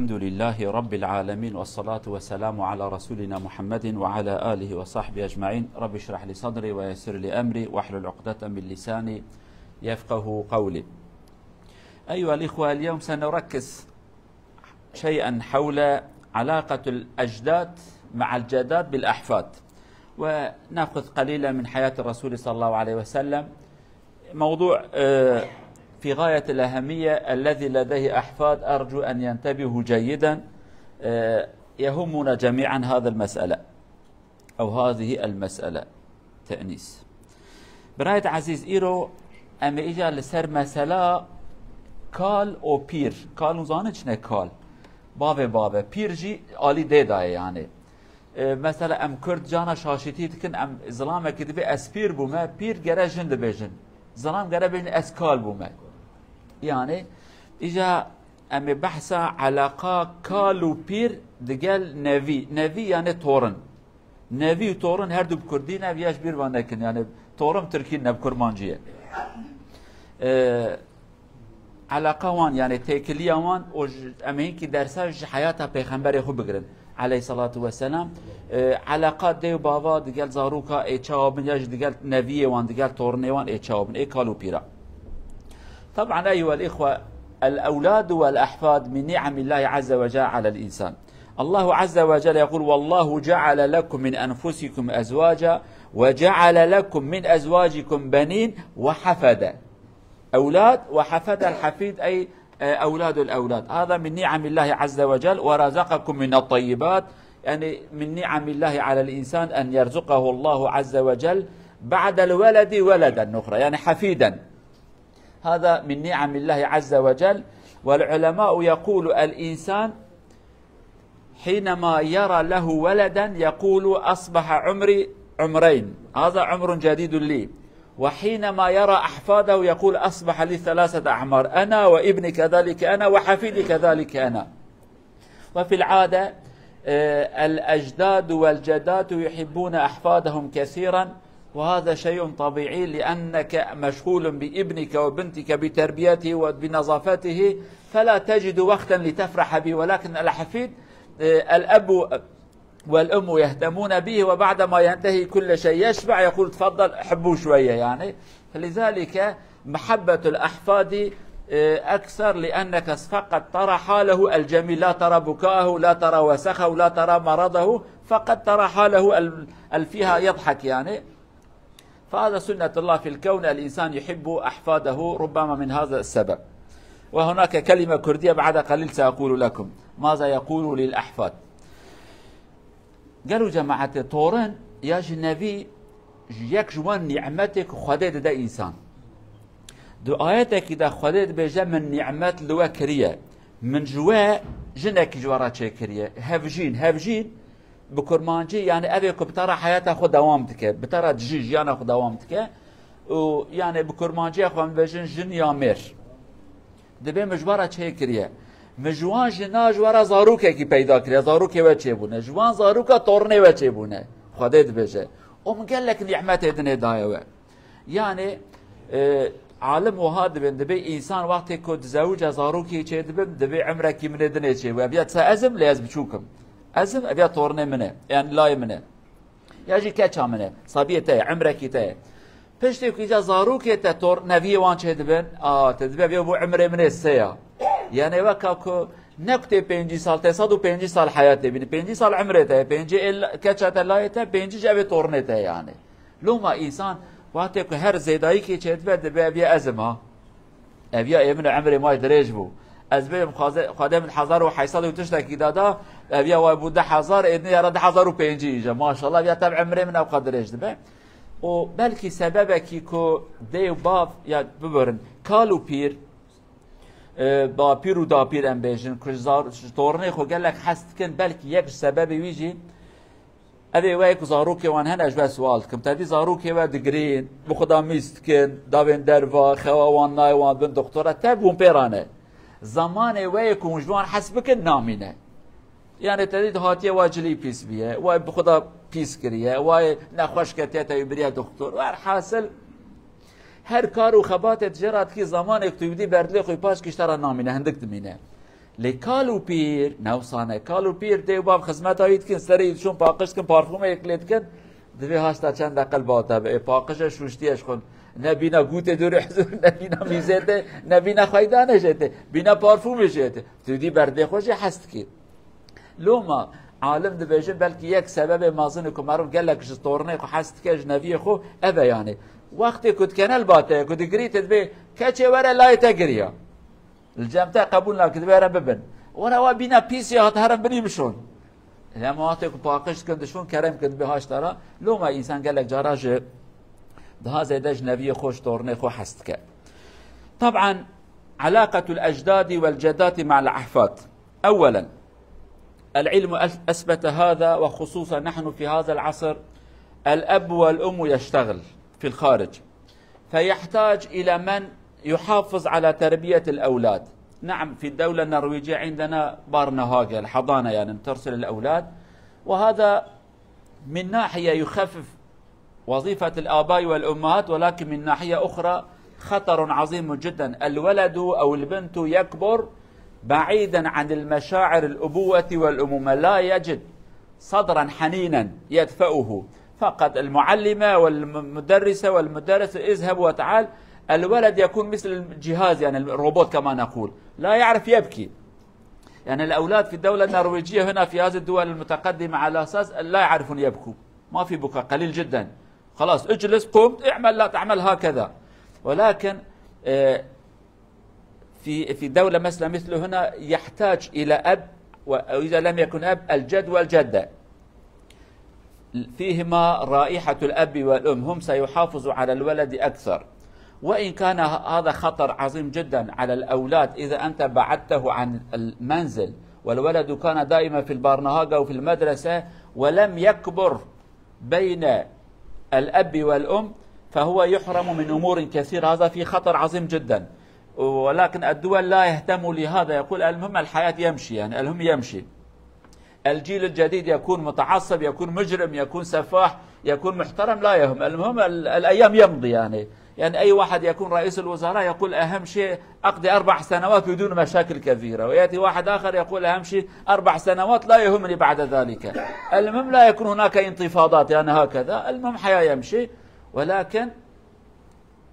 الحمد لله رب العالمين، والصلاة والسلام على رسولنا محمد وعلى آله وصحبه أجمعين. رب اشرح لي صدري ويسر لي أمري واحلل عقدة من لساني يفقه قولي. أيها الإخوة، اليوم سنركز شيئا حول علاقة الأجداد مع الجدات بالأحفاد، ونأخذ قليلا من حياة الرسول صلى الله عليه وسلم. موضوع في غاية الأهمية، الذي لديه أحفاد أرجو أن ينتبهوا جيدا. يهمنا جميعا هذا المسألة أو هذه المسألة تأنيس. برايت عزيز إيرو أما إجا لسر مسألة كال أو بير. كال نزانج نكال بابا بير جي آلي ديدا يعني مثلا أم كرد جانا شاشتي تكن أم ظلامة كدبي أسبير بوما بير جرى جند بيجن ظلام جرى بيجن أسكال بوما. يعني إجا أمي بحثا علاقة كالو بير دقال نافي يعني تورن. نافي وتورن هردو بكردين بياش بير وانكن يعني تورن تركين بكرمانجية. علاقة وان يعني تيكليا وان أمي هنكي درساج حياتها بيخنبري خو بقرن عليه الصلاة والسلام. علاقات ديو بابا دقال زاروكا اي تشاوبن ياج دقال نافي وان دقال تورني وان اي تشاوبن اي كالو بيرا. طبعا أيها الإخوة، الأولاد والأحفاد من نعم الله عز وجل على الإنسان. الله عز وجل يقول: والله جعل لكم من أنفسكم أزواجا وجعل لكم من أزواجكم بنين وحفدا. أولاد وحفد، الحفيد أي أولاد الأولاد. هذا من نعم الله عز وجل. ورزقكم من الطيبات، يعني من نعم الله على الإنسان أن يرزقه الله عز وجل بعد الولد ولدا أخرى، يعني حفيدا. هذا من نعم الله عز وجل. والعلماء يقول الإنسان حينما يرى له ولدا يقول: أصبح عمري عمرين، هذا عمر جديد لي. وحينما يرى أحفاده يقول: أصبح لي 3 أعمار، أنا وابني كذلك أنا وحفيدي كذلك أنا. وفي العادة الأجداد والجدات يحبون أحفادهم كثيرا، وهذا شيء طبيعي لأنك مشغول بابنك وبنتك بتربيته وبنظافته، فلا تجد وقتا لتفرح به. ولكن الحفيد الأب والأم يهتمون به، وبعد ما ينتهي كل شيء يشبع يقول: تفضل حبوا شوية يعني. فلذلك محبة الأحفاد أكثر، لأنك فقط ترى حاله الجميل، لا ترى بكاءه، لا ترى وسخه، لا ترى مرضه، فقط ترى حاله فيها يضحك يعني. فهذا سنة الله في الكون، الإنسان يحب أحفاده ربما من هذا السبب. وهناك كلمة كردية بعد قليل سأقول لكم ماذا يقول للأحفاد. قالوا جماعة تورن يا جنبي يك جوان نعمتك خديد ده إنسان دو آياتك إذا خديد بجا من نعمت لوا كريه من جوا جنك جوارا كريه هفجين بكرمانجي، يعني أبيك بترى حياتها خد دوامتك، بترى دجيج يعني خد دوامتك، ويعني بكرمانجي أخوان بجن جن يا مير دبي مجبرة كريه مجوان جناج ورا زاروكه کی پیدا کرد، زاروکه و چه بونه جوان زاروکه تورنه و چه بونه خدید بجه ام قال لك نعمت ادنه دایو. يعني عالم وهذا بن دبي انسان وقت كود زوج زاروكي چه دبي عمرك من ادنه چه و ابيات سازم لازم بشوكم ازم ابيات تورنه منه يعني لا منه يجي كچا منه صبيته عمرك ته پشتی که جا زاروکه ته تور نوی وان چه دبن تدبي بيو عمره من السيا، يعني وكاكو نكتة 5 سال 5 سال حياته بين 5 سال عمرته 5 كاتشات لايته 5 جابه تورنته يعني. لو ما انسان وقت هر زيداي كي چت بده بيا ازمه ابيا ابن عمري ما دريج بو ازبي خادم الحزار وحيصل وتشتكي دادا ابيا وابو 10000 ادني يا 10005 ما شاء الله بيا تبع عمري من اوقات دريج دبه. وبلكي سببك كو ديو باف يا ببرن كالو بير با پیر و دا پیر ام بیشن کجزار تورنه خو قال لك حست كن بلكي يك سبب ويجي ابي ويك زاروك وان هنا اجبا سوالكم تدي زاروك و دغرين بخدا ميستكن دابن دروا خوا وان ناي وان بن دكتوره تبون بيرانه زمان ويك وجوان حسبك نامينه، يعني تدي هاتيه واجلي بيس بيه و بخدا بيس كريه و نخوش كتيتا يبريا دكتور والحاصل هر کار و خبات تجارت کی زمان اکتوبی بردلی خوی پاش کشتر نامینه هندک دمینه لی کالو پیر نوسانه کالو پیر دی باب خدمت هایید کن سریدشون پاکش کن پارفوم اکلید کن دوی هاشتا چند دقل باتا به پاکش شوشتیش کن نبینا گوت دور حضور نبینا میزده نبینا خایدانش ایته بینا پارفومش ایته تو دی برده خوش هست کی لوما عالم دبیجه بلکه یک سبب مازن که معروف قال لك طورنه خو حست که اجنبی خو ابا يعني وقتی کد کنال باته کد گریت به کچه ورا لای تگریا الجامعه قبول نکرد برا ببن ورا بینا پیسی هات هرم بنیمشون لما هات کو پاکش کندشون کرم کد به هاش ترا لوما انسان قال لك جراج ده زيد اجنبي خوش طورنه خو حست که طبعا علاقه الاجداد والجدات مع الاحفاد اولا العلم أثبت هذا وخصوصا نحن في هذا العصر الأب والأم يشتغل في الخارج فيحتاج إلى من يحافظ على تربية الأولاد. نعم في الدولة النرويجية عندنا بارنهاجة الحضانة يعني ترسل الأولاد وهذا من ناحية يخفف وظيفة الآباء والأمهات ولكن من ناحية أخرى خطر عظيم جدا الولد أو البنت يكبر بعيدا عن المشاعر الأبوة والأمومة لا يجد صدرا حنينا يدفئه فقط المعلمة والمدرسة والمدرس اذهب وتعال الولد يكون مثل الجهاز يعني الروبوت كما نقول لا يعرف يبكي يعني الأولاد في الدولة النرويجية هنا في هذه الدول المتقدمة على أساس لا يعرفون يبكوا ما في بكاء قليل جدا خلاص اجلس قم اعمل لا تعمل هكذا ولكن في دولة مثل هنا يحتاج إلى أب وإذا لم يكن أب الجد والجدة فيهما رائحة الأب والأم هم سيحافظوا على الولد أكثر وإن كان هذا خطر عظيم جدا على الأولاد إذا أنت بعدته عن المنزل والولد كان دائما في البارنهاجة وفي المدرسة ولم يكبر بين الأب والأم فهو يحرم من أمور كثيرة هذا في خطر عظيم جدا ولكن الدول لا يهتم لهذا يقول المهم الحياة يمشي يعني المهم يمشي الجيل الجديد يكون متعصب يكون مجرم يكون سفاح يكون محترم لا يهم المهم الأيام يمضي يعني أي واحد يكون رئيس الوزراء يقول أهم شيء أقضي 4 سنوات بدون مشاكل كثيرة ويأتي واحد آخر يقول أهم شيء 4 سنوات لا يهمني بعد ذلك المهم لا يكون هناك انتفاضات يعني هكذا المهم حياة يمشي ولكن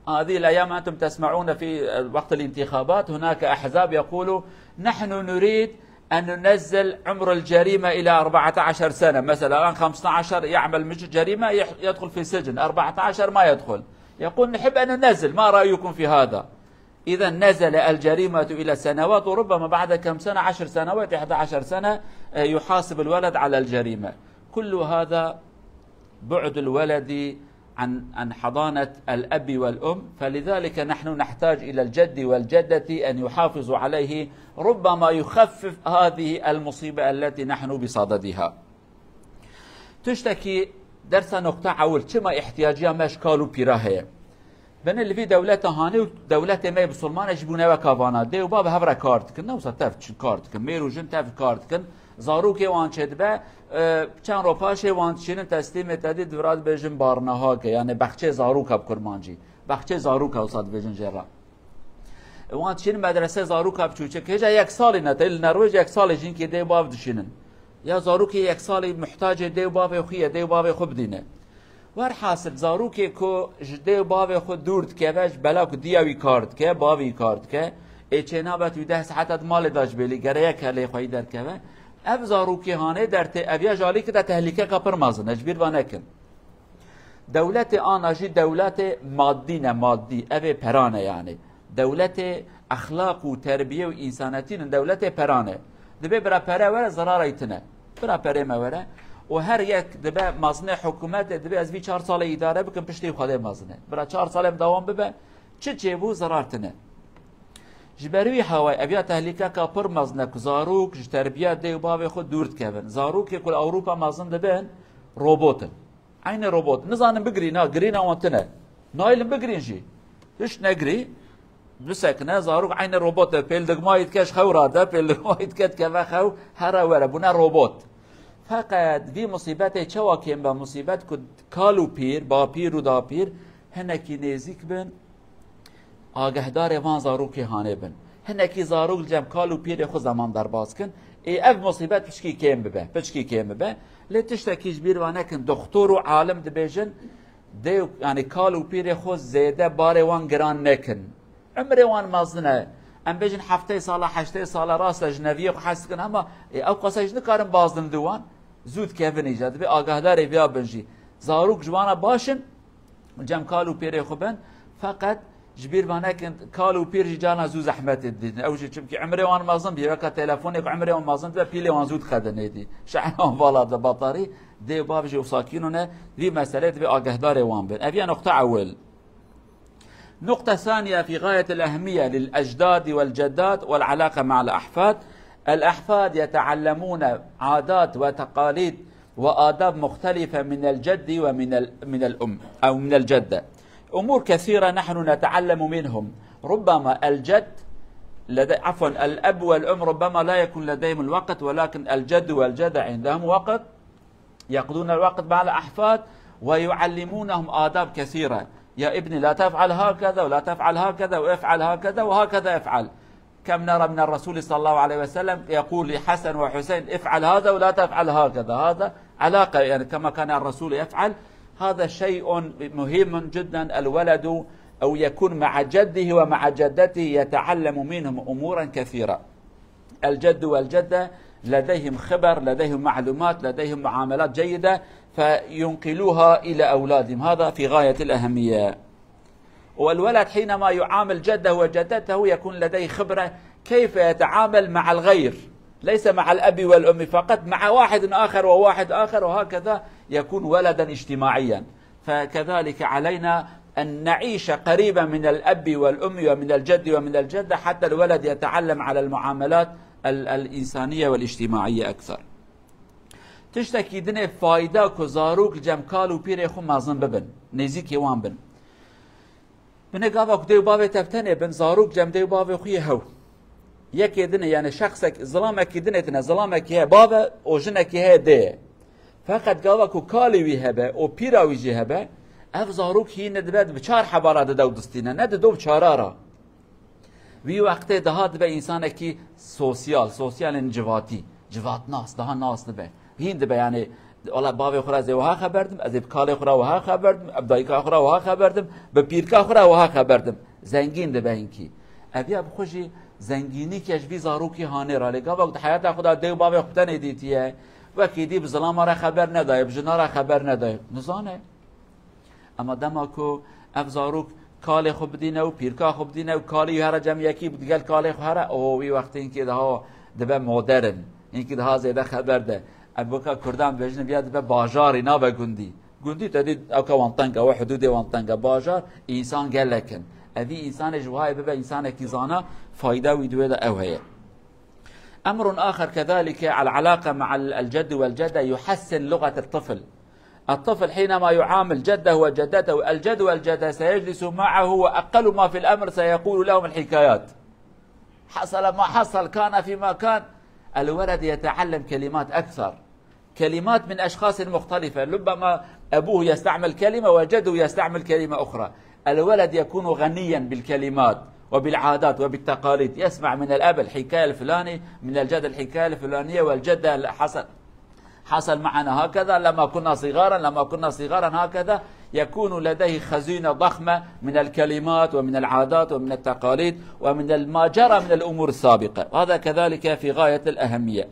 هذه الأيام أنتم تسمعون في وقت الانتخابات هناك أحزاب يقولوا نحن نريد أن ننزل عمر الجريمة إلى 14 سنة مثلا الآن 15 يعمل جريمة يدخل في سجن 14 ما يدخل يقول نحب أن ننزل ما رأيكم في هذا إذا نزل الجريمة إلى سنوات وربما بعد كم سنة 10 سنوات 11 سنة يحاسب الولد على الجريمة كل هذا بعد الولد عن حضانة الأب والأم فلذلك نحن نحتاج إلى الجد والجدة أن يحافظوا عليه ربما يخفف هذه المصيبة التي نحن بصددها تشتكي درس نقطة أول كما احتياجها مشكال وبيراهية بين اللي في دولة هاني ودولة ما بسلمان يجبونه وكافانا دي وباب هفرا كارت كن نوصل تفت كارت كن ميرو جن تفت كارت كن زاروكي وانشد به چند روپاشه وانشین تسلیم تدید وراد بجن بارنها که یعنی بخچه زاروک اب کرمانجی بخچه زاروک اوساد بجن جرا وانشین مدرسه زاروک اب چوچه که جا 1 سالی نتیل نروژ 1 سالی جین که دی باف دشینن یا زاروک 1 سالی محتاج دی باف خویه دی باف خوب دینه ور حاصل زاروک کو دی باف خود دورد که وش بلا کو دیوی کارت که باوی کارت که ایچنا بت 10 ساعت مال داش بلی گره کلی خوی در که اف زاروکی هانه در اویا جالی که در تهلیکه قپر مازن اجبیر و نکن دولت آناجی دولت مادی نه مادی اوه پرانه یعنی دولت اخلاق و تربیه و انسانتی دولت پرانه دبه برا پره وره ضرار ایتنه برا پره موره و هر یک دبه مازنه حکومت دبه از 4 سال اداره بکن پشتی خواده مازنه برا 4 سال دوام ببه چه بو ضرار تنه جبروی هوای اویا تهلیکه که پر مزنک زاروک تربیت دی باب خود دورد کبن زاروک کل اروپا مازن دبن روبوتن عین روبوت نزانم بگری نا گرینا وانتنه نایلم بگرین جی هیچ نگری بسکنه زاروک عین روبوت پیل دگمایت کش خوراده پیل دگمایت کت که خو هر وره بنا روبوت فقط وی مصیبت چوا کیم با مصیبت کد کالو پیر با پیر و دا پیر هنکی نزیک بن آگهدار وان زاروکی هانه بن هنکی زاروک جم کالو پیر خو زمان در باز کن ای اف مصیبت پشکی کیم ببه لتشتکیش بیر وانکن دکتر و عالم دبیجن دیو یعنی کالو پیر خو زیده بار وان گران نکن عمر وان مازنه ام بیجن هفته ساله 8 ساله راست جنوی خو حس کن اما او قصاش نکارم بازدن دوان زود کیفن ایجاد به آگاهدار بیا بنجی زاروک جوانا باشن جم کالو پیر خو بن فقط جبير وانكن كالو بير جانا زو زحمت الدين او شيء چمكي عمري وان مازن بيركا تليفونك عمري وان مازن بيلي وان زود خدني دي شحن فالا ده بطاري دي بابجي وساكينونه دي مساله دي اگهدار وان بن ابي نقطه اول نقطه ثانيه في غايه الاهميه للاجداد والجدات والعلاقه مع الاحفاد الاحفاد يتعلمون عادات وتقاليد وآداب مختلفه من الجد ومن الام او من الجده أمور كثيرة نحن نتعلم منهم ربما الجد عفوا الأب والأم ربما لا يكون لديهم الوقت ولكن الجد والجدة عندهم وقت يقضون الوقت مع الأحفاد ويعلمونهم آداب كثيرة يا ابني لا تفعل هكذا ولا تفعل هكذا وافعل هكذا وهكذا افعل كم نرى من الرسول صلى الله عليه وسلم يقول لحسن وحسين افعل هذا ولا تفعل هكذا هذا علاقة يعني كما كان الرسول يفعل هذا شيء مهم جدا الولد أو يكون مع جده ومع جدته يتعلم منهم أمورا كثيرة الجد والجدة لديهم خبر لديهم معلومات لديهم معاملات جيدة فينقلوها إلى أولادهم هذا في غاية الأهمية والولد حينما يعامل جده وجدته يكون لديه خبرة كيف يتعامل مع الغير ليس مع الأب والأم فقط مع واحد آخر وواحد آخر وهكذا يكون ولدا اجتماعيا فكذلك علينا أن نعيش قريبا من الأب والأم ومن الجد ومن الجدة حتى الولد يتعلم على المعاملات الإنسانية والاجتماعية أكثر تشتكي دنه فايدة كزاروك جمكالو بيري خو مازن ببن نزيكي وان بن من قابك ديو بابي تفتني بن زاروك جم ديو بابي خوي هو يكي دنه يعني شخصك ظلامك دنه ظلامك هي بابا وجنك هي دي فقط قابك كالي ويهبه او بيراوي جهبه اف زاروك هي ندبد بچار حبارات دو دستينه ند دو بچارارا وی وقت دهات به انسان کی سوسیال انجواتی جوات ناس ده ناس نبه هند به یعنی والا باب خورا از وها خبردم از کال خورا وها خبردم ابدای کا خورا وها خبردم به پیر کا خورا وها خبردم زنگین ده به اینکی ابي اب خوشي زنگینی کش بی زاروکی هانه را لگا وقت حیات خدا دیو باب خودن دیتیه وکی دی بظلام را خبر ندای بجنا را خبر ندای نزانه اما دماکو اف زاروک کال خوب دینه و پیرکا خوب دینه و کالی هر جمعیکی بدگل کالی خوره او وی وقتی اینکه ده ها دبه مدرن اینکه ده ها زیده خبر ده ابوکا کردان بجنه بیاد به باجاری نا به گندی تدید اوکا وانتنگا و حدود وانتنگا باجار انسان گلکن اوی انسان جوهای به انسان کیزانا فایده ویدوه ده اوهیه امر آخر كذلك على العلاقة مع الجد والجدة يحسن لغة الطفل حينما يعامل جده وجدته الجد والجدة سيجلس معه وأقل ما في الأمر سيقول لهم الحكايات حصل ما حصل كان فيما كان الولد يتعلم كلمات أكثر كلمات من أشخاص مختلفة ربما أبوه يستعمل كلمة وجده يستعمل كلمة أخرى الولد يكون غنيا بالكلمات وبالعادات وبالتقاليد يسمع من الأب الحكاية الفلاني من الجد الحكاية الفلانية والجدة حصل معنا هكذا لما كنا صغارا هكذا يكون لديه خزينة ضخمة من الكلمات ومن العادات ومن التقاليد ومن ما جرى من الأمور السابقة وهذا كذلك في غاية الأهمية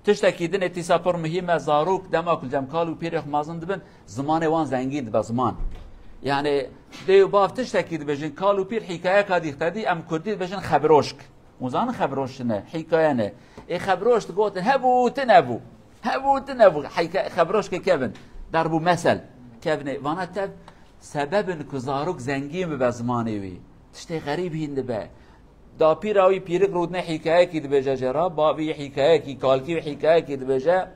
تشتكي دن اتسابر مهمة زاروك دماك الجمكال وبيريخ مازن دبن زمان وان زنگين دبا زمان يعني ديو باف تشتكي دبجن كالو بير حكاية كاد يختدي ام كردي دبجن خبروشك وزان خبروشنا حكاية نه اي خبروش تقول هبو تنبو حكاية خبروش كيفن ضربوا مثل كيفن وانا تب سبب انك زاروك زنگين بزماني وي تشتي غريب هين دبا دا پیراوی پیرک رودنه حکایه کی دبجه جرا باوی حکایه کی کالکی حکایه کی دبجه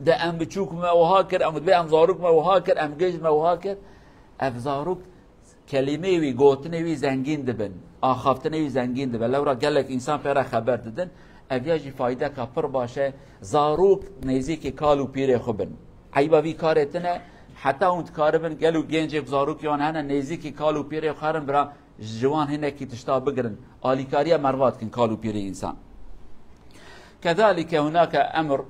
ده ام بچوک ما وها کر ام دبی ام زاروک ما وها کر ام گج ما وها کر اف زاروک کلمه وی گوتنه وی زنگین دبن آخافتنه وی زنگین دبن لورا گلک انسان پیرا خبر ددن اویاجی فایده کا پر باشه زاروک نزدیک کالو پیر خوبن عیبا وی کارتنه حتی اون کاربن گلو گنج زاروک یان هن نزدیک کالو پیر خارن برا جوان هنا كي تشتا بقرن آليكاريا مروات كن قالوا بيري إنسان. كذلك هناك أمر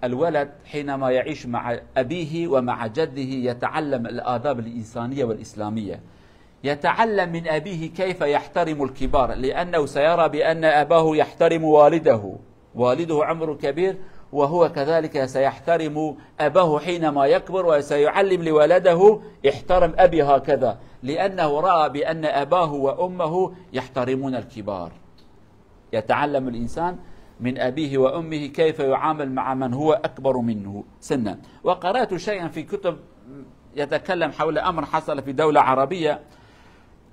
الولد حينما يعيش مع أبيه ومع جده يتعلم الآداب الإنسانية والإسلامية، يتعلم من أبيه كيف يحترم الكبار، لأنه سيرى بأن أباه يحترم والده عمره كبير، وهو كذلك سيحترم أباه حينما يكبر، وسيعلم لولده احترم أبي هكذا، لأنه رأى بأن أباه وأمه يحترمون الكبار. يتعلم الإنسان من أبيه وأمه كيف يعامل مع من هو أكبر منه سنا. وقرأت شيئا في كتب يتكلم حول أمر حصل في دولة عربية،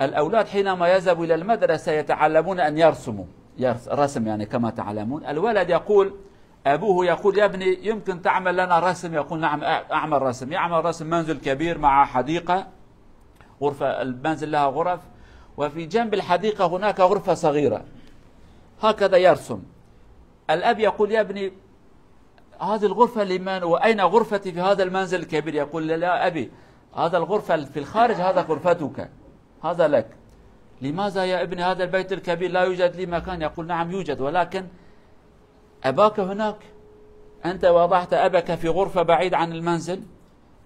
الأولاد حينما يذهبوا إلى المدرسة يتعلمون أن يرسموا رسم، يعني كما تعلمون. الولد يقول، أبوه يقول يا ابني يمكن تعمل لنا رسم؟ يقول نعم أعمل رسم. يعمل رسم منزل كبير مع حديقة، غرفة المنزل لها غرف، وفي جنب الحديقة هناك غرفة صغيرة، هكذا يرسم. الأب يقول يا ابني هذه الغرفة لمن؟ وأين غرفتي في هذا المنزل الكبير؟ يقول لا أبي، هذا الغرفة في الخارج، هذا غرفتك، هذا لك. لماذا يا ابني هذا البيت الكبير لا يوجد لي مكان؟ يقول نعم يوجد، ولكن أباك هناك، أنت وضعت أبك في غرفة بعيد عن المنزل،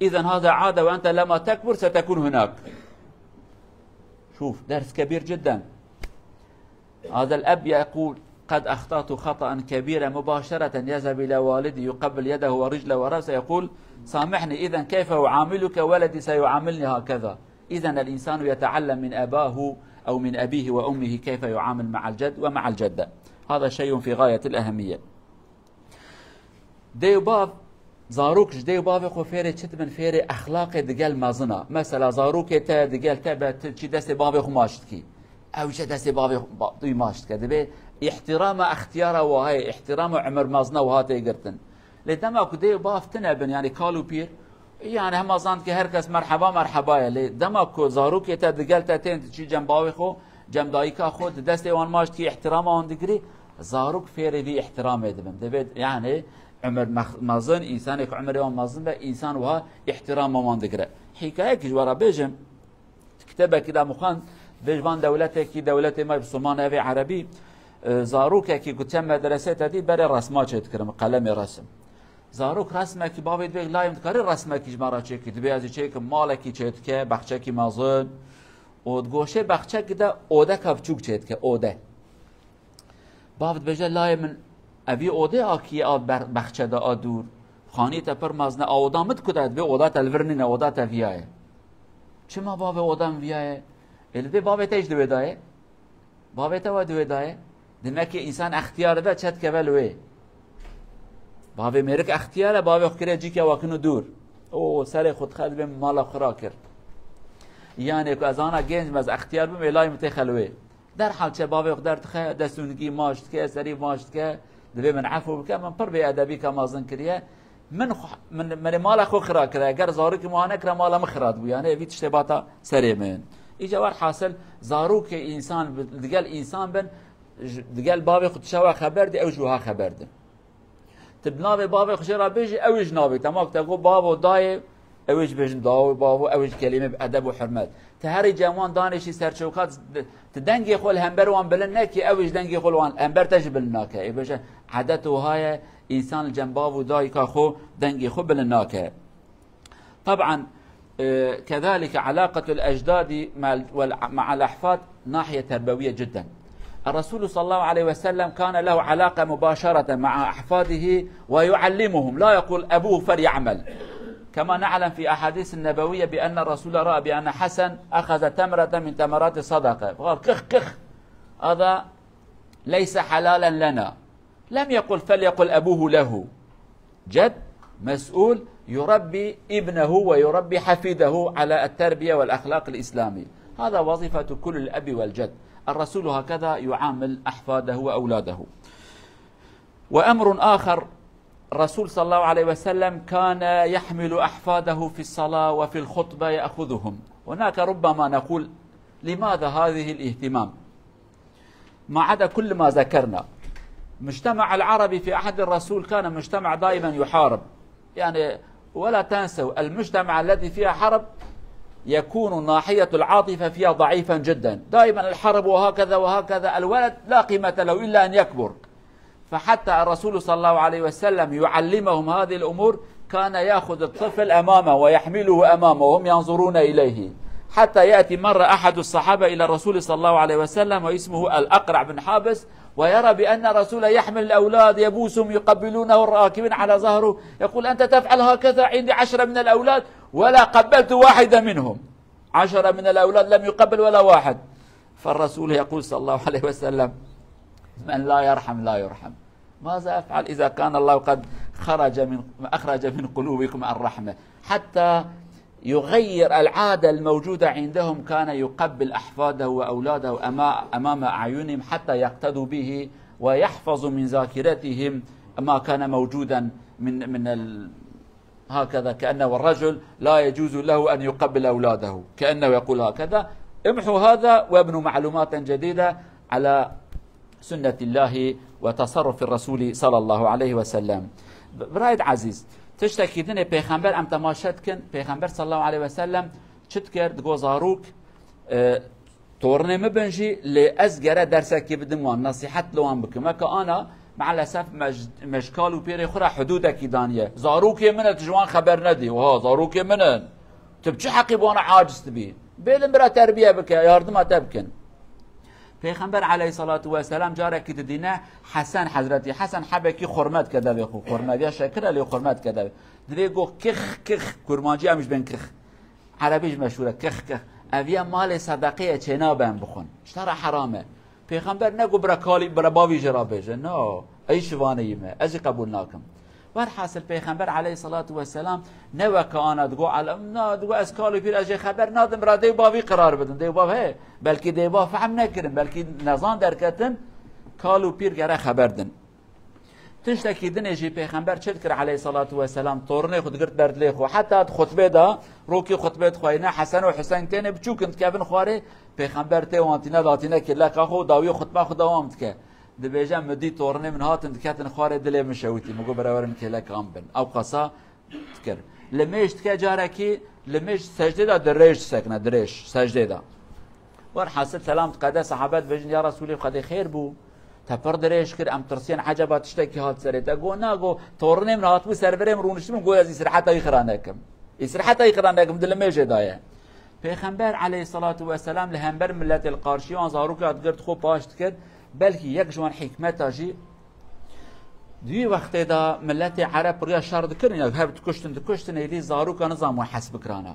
إذا هذا عادة، وأنت لما تكبر ستكون هناك. شوف درس كبير جدا. هذا الأب يقول قد أخطأت خطأ كبيرا، مباشرة يذهب إلى والدي يقبل يده ورجله ورأسه، يقول سامحني، إذا كيف أعاملك؟ ولدي سيعاملني هكذا. إذا الإنسان يتعلم من أباه أو من أبيه وأمه كيف يعامل مع الجد ومع الجدة. هذا شيء في غاية الأهمية. ديو باب زاروك جديو باب خو فيري تشت من فيري أخلاق دقال مازنا، مثلا زاروك تا دقال تبع تشي دست باب خو ماشتكي أو جد دست باب خو ماشتكي، دبي احترام اختياره وهاي احترام عمر مازنا وهاته يقرتن لدما كديو باب تنبن، يعني كالو بير، يعني هم ظن که هر کس مرحبا مرحبا لی دما کو زاروک تا دگل تا تن چی جنباوی خو جنب دایکا خود دست وان ماش کی احترام آن دگری زاروک فیری وی احترام ادبم دبید، يعني عمر مازن انسان که عمر وان مازن به انسان وها احترام آن دگره. حکایه کی ورا بجم کتابه کدا مخان بجوان دولته کی دولت ما بسمان اوی عربی زاروک کی کتم مدرسه تدی بر رسمات کرم قلم رسم زاروک رسمه کی باید بگی لایم کاری رسمه کی جمارا چه کی دبی از چه کی مالکی چت که بخچه کی مازن اود گوشه بخچه کی ده اوده کفچوک چت که اوده باید بجه لایم اوی اوده آکی آد بخچه ده آدور خانی تا پر مازن اوده مت کداد به اوده تلورنین اوده تفیاه چه ما باید اوده مفیاه البته باید تیج دوی دایه باید تو دوی دایه دمکی انسان اختیار ده چت که بلوه باوی میرک اختیاره باوی خکره جی که واکنو دور او سر خود خد بیم مالا خورا کرد، یعنی که از آنها گنج مز اختیار بیم الهی متخلوه در حال چه باوی خدر تخه دستونگی ماشت که سری ماشت که دبی من عفو بکه من پر بی ادبی که مازن کریه من مالا خو خرا کرده اگر زارو که ماهانه کرده مالا مخراد بو، یعنی اوی تشتباتا سری من ایجا ور حاصل زارو که انسان دگل انسان بن دگل باوی خود شوا خبر دی او جوها خبر دی تبناوی بابی خوشی را بیجی اویج ناوی تماک تگو بابو دای اویج بیجن داوی بابو اویج کلمه بادب و حرمت تهری جوان دانشی سرچوکات تدنگی خول همبر وان بلن نکی اویج دنگی خول وان همبر تج بلن نکه ای بیجن عادت و های انسان جنباب و دای که خو دنگی خو بلن نکه. طبعا كذلك علاقة الأجداد مع الأحفاد ناحية تربوية جدا. الرسول صلى الله عليه وسلم كان له علاقة مباشرة مع أحفاده ويعلمهم، لا يقول أبوه فليعمل، كما نعلم في أحاديث النبوية بأن الرسول رأى بأن حسن أخذ تمرة من تمرات الصدقة فقال كخ كخ هذا ليس حلالا لنا، لم يقل فليقل أبوه له، جد مسؤول يربي ابنه ويربي حفيده على التربية والأخلاق الإسلامية، هذا وظيفة كل الأب والجد. الرسول هكذا يعامل أحفاده وأولاده. وأمر آخر، الرسول صلى الله عليه وسلم كان يحمل أحفاده في الصلاة وفي الخطبة يأخذهم. هناك ربما نقول لماذا هذه الاهتمام ما عدا كل ما ذكرنا؟ مجتمع العربي في عهد الرسول كان مجتمع دائما يحارب، يعني ولا تنسوا المجتمع الذي فيه حرب يكون ناحية العاطفة فيها ضعيفا جدا، دائما الحرب وهكذا وهكذا، الولد لا قيمة له إلا أن يكبر. فحتى الرسول صلى الله عليه وسلم يعلمهم هذه الأمور، كان يأخذ الطفل أمامه ويحمله أمامه وهم ينظرون إليه، حتى يأتي مرة أحد الصحابة إلى الرسول صلى الله عليه وسلم واسمه الأقرع بن حابس، ويرى بأن الرسول يحمل الأولاد يبوسهم يقبلونه الراكبين على ظهره، يقول أنت تفعل هكذا؟ عندي 10 من الأولاد ولا قبلت واحدا منهم، 10 من الأولاد لم يقبل ولا واحد. فالرسول يقول صلى الله عليه وسلم من لا يرحم لا يرحم. ماذا أفعل إذا كان الله قد أخرج من قلوبكم الرحمة؟ حتى يغير العادة الموجودة عندهم، كان يقبل أحفاده وأولاده أمام أعينهم حتى يقتدوا به ويحفظوا من ذاكرتهم ما كان موجودا من هكذا، كأنه الرجل لا يجوز له أن يقبل أولاده، كأنه يقول هكذا. امحوا هذا وابنوا معلومات جديدة على سنة الله وتصرف الرسول صلى الله عليه وسلم. برايد عزيز تشتكي دني پیغمبر ام تماشت کن، پیغمبر صلى الله عليه وسلم چت کرد؟ گو زاروک تورنه مبنجي لأزجره درسك بدم وان نصيحت لوان بكم، که انا مع الاسف مشكال و بيري خورا حدودك دانيه. زاروك منه تجوان خبر ندي، وها زاروك منه تبچه حقي وانا عاجز تبي بيلم برا تربيه بك ياردما تبكن. پیغمبر علیه الصلاة والسلام جاره که دیدینه حسن، حضرتی حسن حبکی خرمت کده بخو، خرمت شکر علی خرمت کده دوی گو کخ کخ، کرمانجی همش بین کخ، عربیش مشهوره کخ کخ، اویا مال صدقه چنا بین بخون، اشترا حرامه. پیغمبر نگو برا کالی برا باوی جرا بجه، نه ای شوانه ایمه ازی قبول ناکم. والحاصل پیغمبر علیه الصلاة والسلام نو که آن دگو علم نه دگو از کالی پیر از خبر نادم را دی باوی قرار بدن، دی باو هی بلکه دی باو فهم نکردن، بلکه نزان درکتن کالو پیر گره خبر دن. تشتکی دنیجی پیغمبر چل کر علیه الصلاة والسلام طورنه خود گرت برد لی خو، حتی خطبه دا روکی خطبه خوینه حسن و حسین تینه بچوکند که بن خواره پیغمبر تی وانتینه داتینه که لکه خو داوی خطبه خود دوامد که دبیجم مدی طورنه من هاتن دکتن خواره دلی مشوتی مگو براورن که لکام بن او قصا تکر لمیشت که جاره کی لمیش سجده دا درش سکنه درش سجده دا. ور حاصل سلامت قاده صحابت بجن یا رسولی قاده خیر بو تپر درش کر ام ترسین عجبات تشتکی هات سرته گو نا گو طورنه من هات بو سرورم رونشتم گو از اسرحت ای خرانکم اسرحت ای خرانکم دل میشه دایه. پیغمبر علیه الصلاة والسلام لهمبر ملت القارشی آن زاروک ادگرد خوب پاشت کرد، بلکه یک جوان حکمت آجی دوی وقتی دا ملت عرب ریا شرد کردن، یا هر کشتن ایدی زاروکا نظام و حسب کرانا،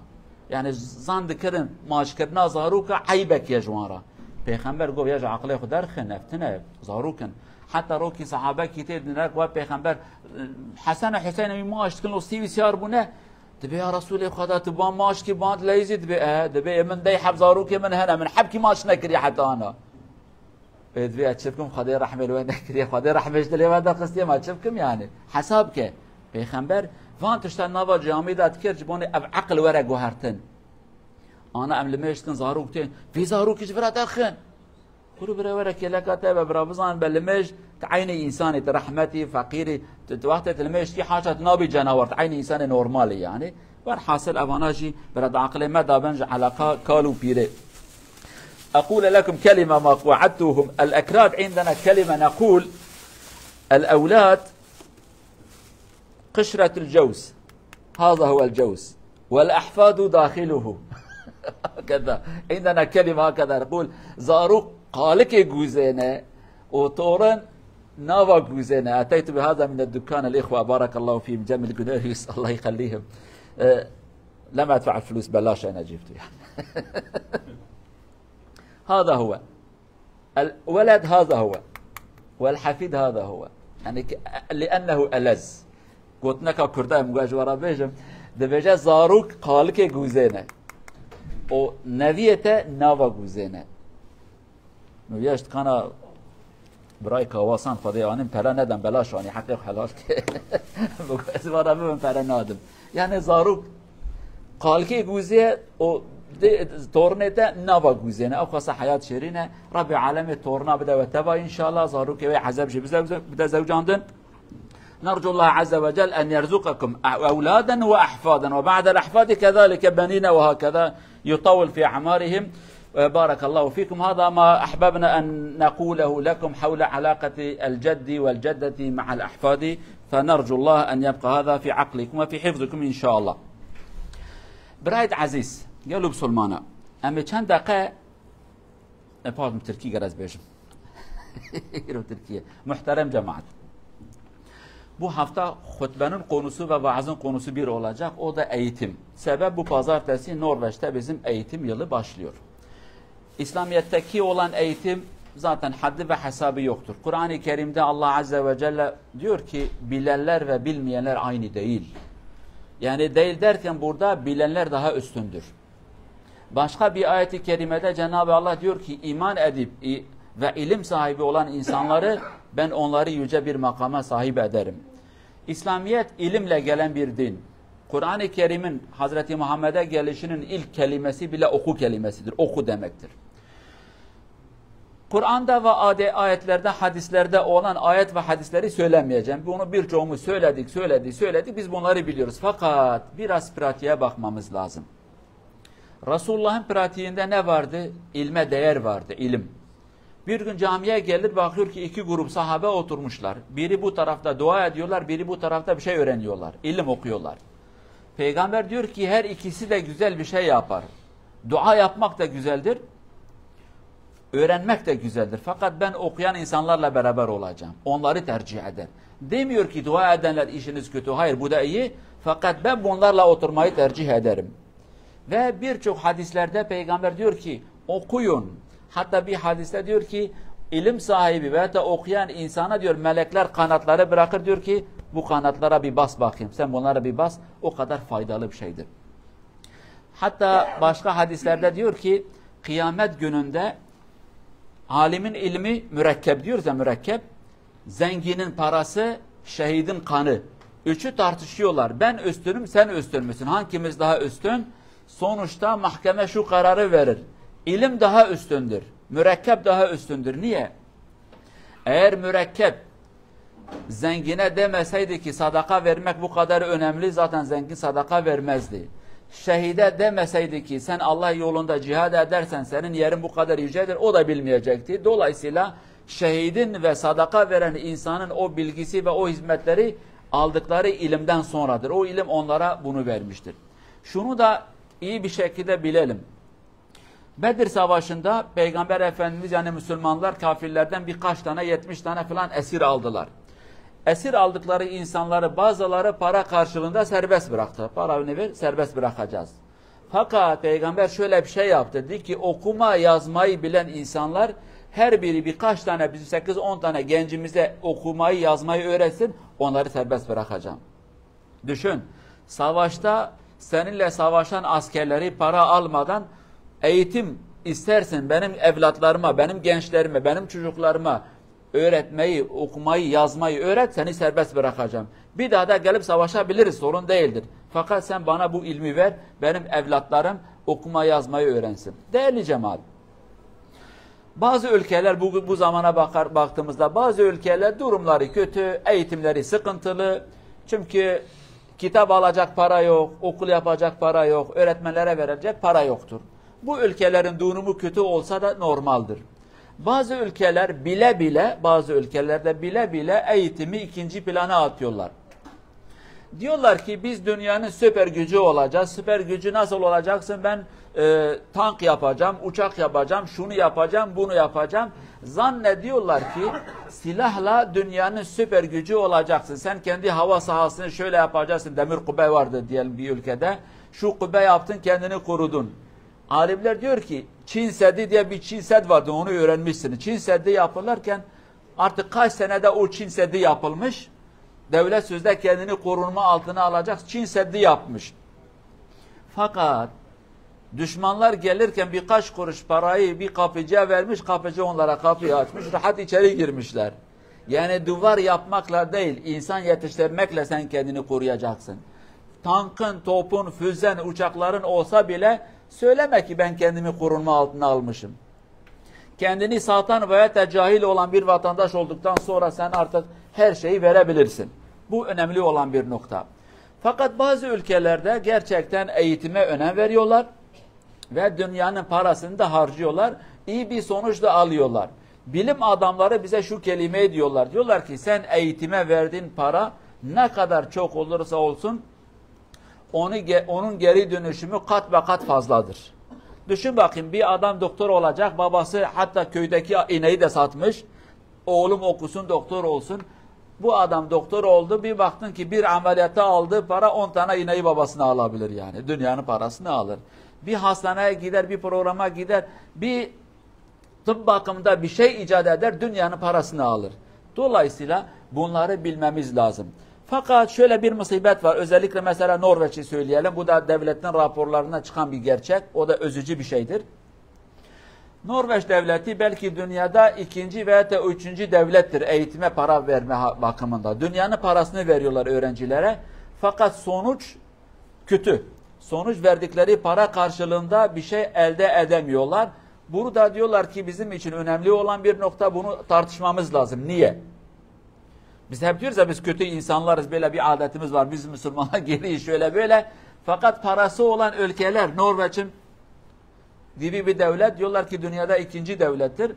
یعنی زاند کردن ماش کردنا زاروکا عیبک یا جوان را. پیغمبر گفت یا عقل خود درخن نفتنه زاروکن، حتی روکی صحابه کی تید نرک و پیغمبر حسن و حسین می ماش کن لستی بسیار بونه دبی یا رسول خدا تبان ماش کی باند لیزی دبی من دی حب زاروک من هنا من حب کی ماش نکری حتی انا بدوی اتشبكم خدای رحمه لو نکری خدای رحمش دلی و دا قصدی ما اتشبكم یعنی حساب که پیغمبر وان تشتن نوا جامعه داد کرد جبان اب عقل ورا گوهرتن انا ام لمشتن زاروک تین في زاروکش برا درخن كله برا ورا كلاكاته برا بزان بلمش تعيني انسان رحمتي فقيري وقت تلمش كي حاجه نابي جناور تعيني انسان نورمالي يعني والحاصل افاناجي برا عقل ما دابنج على قالوا بيري. أقول لكم كلمة ما وعدتهم الأكراد عندنا كلمة نقول الأولاد قشرة الجوز، هذا هو الجوز والأحفاد داخله كذا عندنا كلمة هكذا نقول زاروق قالك جوزينة وطورن نافا جوزينة. أتيت بهذا من الدكان الإخوة بارك الله فيهم جميل الجنيريس الله يخليهم لم أدفع الفلوس بلاش أنا جبته يعني. هذا هو الولد، هذا هو والحفيد، هذا هو يعني لأنه ألذ. قلت لك كرداء مجاج ورا بيجم دبيجا زاروك قالك جوزينة و نويته نافا جوزينة نويشت كان برای کاواسان خدای آنیم پره ندم بلاش آنی حقیق حلال که بگوز ورا ببین پره نادم یعنی زاروک قالك جوزيه و تورنته نوا جوزينه او خاصه حياه شيرينه ربي عالمي تورنا بدا وتبا ان شاء الله زاروك وي عذاب جي بدا زوجاندن نرجو الله عز وجل أن يرزقكم أولادا وأحفادا وبعد الأحفاد كذلك بنين وهكذا يطول في أعمارهم. بارك الله فيكم. هذا ما أحببنا أن نقوله لكم حول علاقة الجد والجدة مع الأحفاد، فنرجو الله أن يبقى هذا في عقلكم وفي حفظكم إن شاء الله. برايد عزيز قالوا بسلمانا أما كان دقيقة pardon Türkiye garaz bejim. Türkiye. Muhterem cemaat. Bu hafta hutbenin konusu ve vaazın konusu bir olacak. O da eğitim. Sebep bu pazartesi Norveç'te bizim eğitim yılı başlıyor. İslamiyet'teki olan eğitim zaten haddi ve hesabı yoktur. Kur'an-ı Kerim'de Allah Azze ve Celle diyor ki bilenler ve bilmeyenler aynı değil. Yani değil derken burada bilenler daha üstündür. Başka bir ayet-i kerimede Cenab-ı Allah diyor ki iman edip ve ilim sahibi olan insanları ben onları yüce bir makama sahip ederim. İslamiyet ilimle gelen bir din. Kur'an-ı Kerim'in Hazreti Muhammed'e gelişinin ilk kelimesi bile oku kelimesidir. Oku demektir. Kur'an'da ve ayetlerde, hadislerde olan ayet ve hadisleri söylemeyeceğim. Bunu birçoğumuz söyledik. Biz bunları biliyoruz. Fakat biraz pratiğe bakmamız lazım. Resulullah'ın pratiğinde ne vardı? İlme değer vardı, ilim. Bir gün camiye gelir bakıyor ki iki grup sahabe oturmuşlar. Biri bu tarafta dua ediyorlar, biri bu tarafta bir şey öğreniyorlar. İlim okuyorlar. Peygamber diyor ki her ikisi de güzel bir şey yapar. Dua yapmak da güzeldir. Öğrenmek de güzeldir. Fakat ben okuyan insanlarla beraber olacağım. Onları tercih eder. Demiyor ki dua edenler işiniz kötü. Hayır bu da iyi. Fakat ben bunlarla oturmayı tercih ederim. Ve birçok hadislerde Peygamber diyor ki okuyun. Hatta bir hadiste diyor ki ilim sahibi veya da okuyan insana diyor melekler kanatları bırakır diyor ki bu kanatlara bir bas bakayım. Sen bunlara bir bas. O kadar faydalı bir şeydir. Hatta başka hadislerde diyor ki kıyamet gününde alimin ilmi mürekkep diyoruz ya mürekkep. Zenginin parası, şehidin kanı. Üçü tartışıyorlar. Ben üstünüm, sen üstün müsün? Hangimiz daha üstün? Sonuçta mahkeme şu kararı verir. İlim daha üstündür. Mürekkep daha üstündür. Niye? Eğer mürekkep zengine demeseydi ki sadaka vermek bu kadar önemli, zaten zengin sadaka vermezdi. Şehide demeseydi ki sen Allah yolunda cihad edersen senin yerin bu kadar yücedir, o da bilmeyecekti. Dolayısıyla şehidin ve sadaka veren insanın o bilgisi ve o hizmetleri aldıkları ilimden sonradır. O ilim onlara bunu vermiştir. Şunu da iyi bir şekilde bilelim. Bedir Savaşı'nda Peygamber Efendimiz yani Müslümanlar kafirlerden birkaç tane 70 tane falan esir aldılar. Esir aldıkları insanları bazıları para karşılığında serbest bıraktı. Paranı ver, serbest bırakacağız. Fakat Peygamber şöyle bir şey yaptı. Dedi ki okuma yazmayı bilen insanlar her biri birkaç tane bizim 8-10 tane gencimize okumayı yazmayı öğretsin. Onları serbest bırakacağım. Düşün. Savaşta seninle savaşan askerleri para almadan eğitim istersin benim evlatlarıma, benim gençlerime, benim çocuklarıma öğretmeyi, okumayı, yazmayı öğret, seni serbest bırakacağım. Bir daha da gelip savaşabiliriz, sorun değildir. Fakat sen bana bu ilmi ver, benim evlatlarım okuma yazmayı öğrensin. Değerli cemaat, bazı ülkeler bu zamana baktığımızda bazı ülkeler durumları kötü, eğitimleri sıkıntılı. Çünkü kitap alacak para yok, okul yapacak para yok, öğretmenlere verecek para yoktur. Bu ülkelerin durumu kötü olsa da normaldir. Bazı ülkeler bazı ülkelerde bile bile eğitimi ikinci plana atıyorlar. Diyorlar ki biz dünyanın süper gücü olacağız. Süper gücü nasıl olacaksın? Ben tank yapacağım, uçak yapacağım, şunu yapacağım, bunu yapacağım. Zannediyorlar ki silahla dünyanın süper gücü olacaksın. Sen kendi hava sahasını şöyle yapacaksın. Demir kubbe vardı diyelim bir ülkede. Şu kubbe yaptın, kendini korudun. Alimler diyor ki Çin Seddi diye bir Çin Seddi vardı, onu öğrenmişsiniz. Çin Seddi yapılırken artık kaç senede o Çin Seddi yapılmış. Devlet sözde kendini korunma altına alacak Çin Seddi yapmış. Fakat düşmanlar gelirken birkaç kuruş parayı bir kapıcıya vermiş, kapıcı onlara kapıyı açmış, rahat içeri girmişler. Yani duvar yapmakla değil, insan yetiştirmekle sen kendini koruyacaksın. Tankın, topun, füzen, uçakların olsa bile söyleme ki ben kendimi korunma altına almışım. Kendini satan veya da cahil olan bir vatandaş olduktan sonra sen artık her şeyi verebilirsin. Bu önemli olan bir nokta. Fakat bazı ülkelerde gerçekten eğitime önem veriyorlar ve dünyanın parasını da harcıyorlar. İyi bir sonuç da alıyorlar. Bilim adamları bize şu kelimeyi diyorlar. Diyorlar ki sen eğitime verdiğin para ne kadar çok olursa olsun onun geri dönüşümü kat ve kat fazladır. Düşün bakayım, bir adam doktor olacak, babası hatta köydeki ineği de satmış. Oğlum okusun, doktor olsun. Bu adam doktor oldu, bir baktın ki bir ameliyata aldığı para 10 tane ineği babasına alabilir yani. Dünyanın parasını alır. Bir hastaneye gider, bir programa gider, bir tıp bakımında bir şey icat eder, dünyanın parasını alır. Dolayısıyla bunları bilmemiz lazım. Fakat şöyle bir musibet var. Özellikle mesela Norveç'i söyleyelim. Bu da devletin raporlarına çıkan bir gerçek. O da üzücü bir şeydir. Norveç devleti belki dünyada ikinci veya da üçüncü devlettir eğitime para verme bakımında. Dünyanın parasını veriyorlar öğrencilere. Fakat sonuç kötü. Sonuç verdikleri para karşılığında bir şey elde edemiyorlar. Burada diyorlar ki bizim için önemli olan bir nokta, bunu tartışmamız lazım. Niye? Biz hep diyoruz ya biz kötü insanlarız, böyle bir adetimiz var. Biz Müslümanlar geriyiz şöyle böyle. Fakat parası olan ülkeler, Norveç'in gibi bir devlet, diyorlar ki dünyada ikinci devlettir.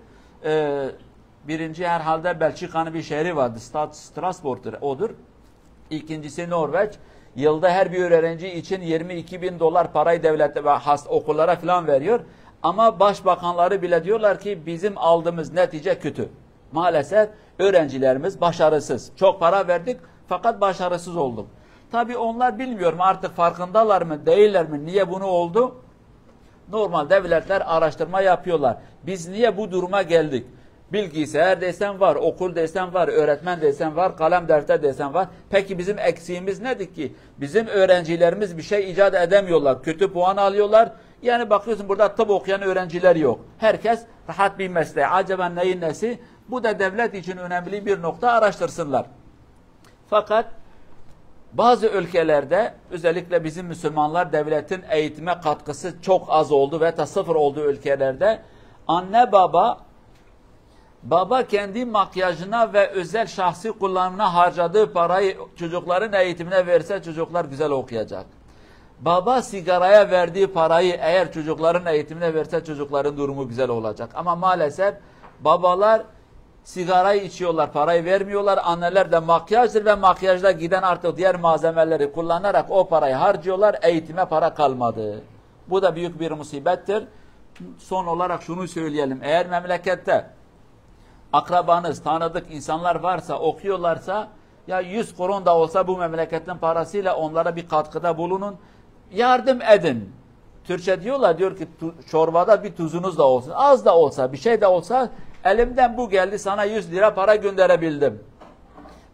Birinci herhalde Belçika'nın bir şehri vardı. Strasbourg'dur, odur. İkincisi Norveç. Yılda her bir öğrenci için 22 bin dolar parayı devlete ve okullara falan veriyor. Ama başbakanları bile diyorlar ki bizim aldığımız netice kötü. Maalesef öğrencilerimiz başarısız. Çok para verdik fakat başarısız olduk. Tabii onlar bilmiyorum artık farkındalar mı değiller mi, niye bunu oldu? Normal devletler araştırma yapıyorlar. Biz niye bu duruma geldik? Bilgisayar desen var, okul desen var, öğretmen desen var, kalem defter desen var. Peki bizim eksiğimiz nedir ki? Bizim öğrencilerimiz bir şey icat edemiyorlar. Kötü puan alıyorlar. Yani bakıyorsun burada tıp okuyan öğrenciler yok. Herkes rahat bir mesleği. Acaba neyin nesi? Bu da devlet için önemli bir nokta, araştırsınlar. Fakat bazı ülkelerde özellikle bizim Müslümanlar devletin eğitime katkısı çok az oldu ve sıfır olduğu ülkelerde anne baba kendi makyajına ve özel şahsi kullanımına harcadığı parayı çocukların eğitimine verse çocuklar güzel okuyacak. Baba sigaraya verdiği parayı eğer çocukların eğitimine verse çocukların durumu güzel olacak. Ama maalesef babalar sigarayı içiyorlar, parayı vermiyorlar. Anneler de makyajdır ve makyajda giden artık diğer malzemeleri kullanarak o parayı harcıyorlar. Eğitime para kalmadı. Bu da büyük bir musibettir. Son olarak şunu söyleyelim. Eğer memlekette akrabanız, tanıdık insanlar varsa, okuyorlarsa, ya 100 kuruş da olsa bu memleketin parasıyla onlara bir katkıda bulunun. Yardım edin. Türkçe diyor ki çorbada bir tuzunuz da olsun. Az da olsa, bir şey de olsa, elimden bu geldi, sana 100 lira para gönderebildim.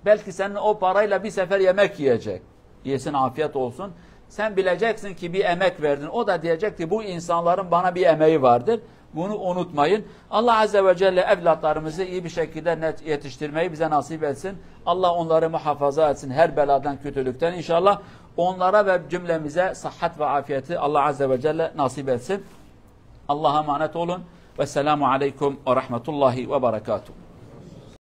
Belki senin o parayla bir sefer yemek yiyecek. Yesin, afiyet olsun. Sen bileceksin ki bir emek verdin. O da diyecek ki bu insanların bana bir emeği vardır. Bunu unutmayın. Allah Azze ve Celle evlatlarımızı iyi bir şekilde net yetiştirmeyi bize nasip etsin. Allah onları muhafaza etsin her beladan, kötülükten. İnşallah onlara ve cümlemize sıhhat ve afiyeti Allah Azze ve Celle nasip etsin. Allah'a emanet olun. Vesselamu aleyküm ve rahmetullahi ve berekatuhu.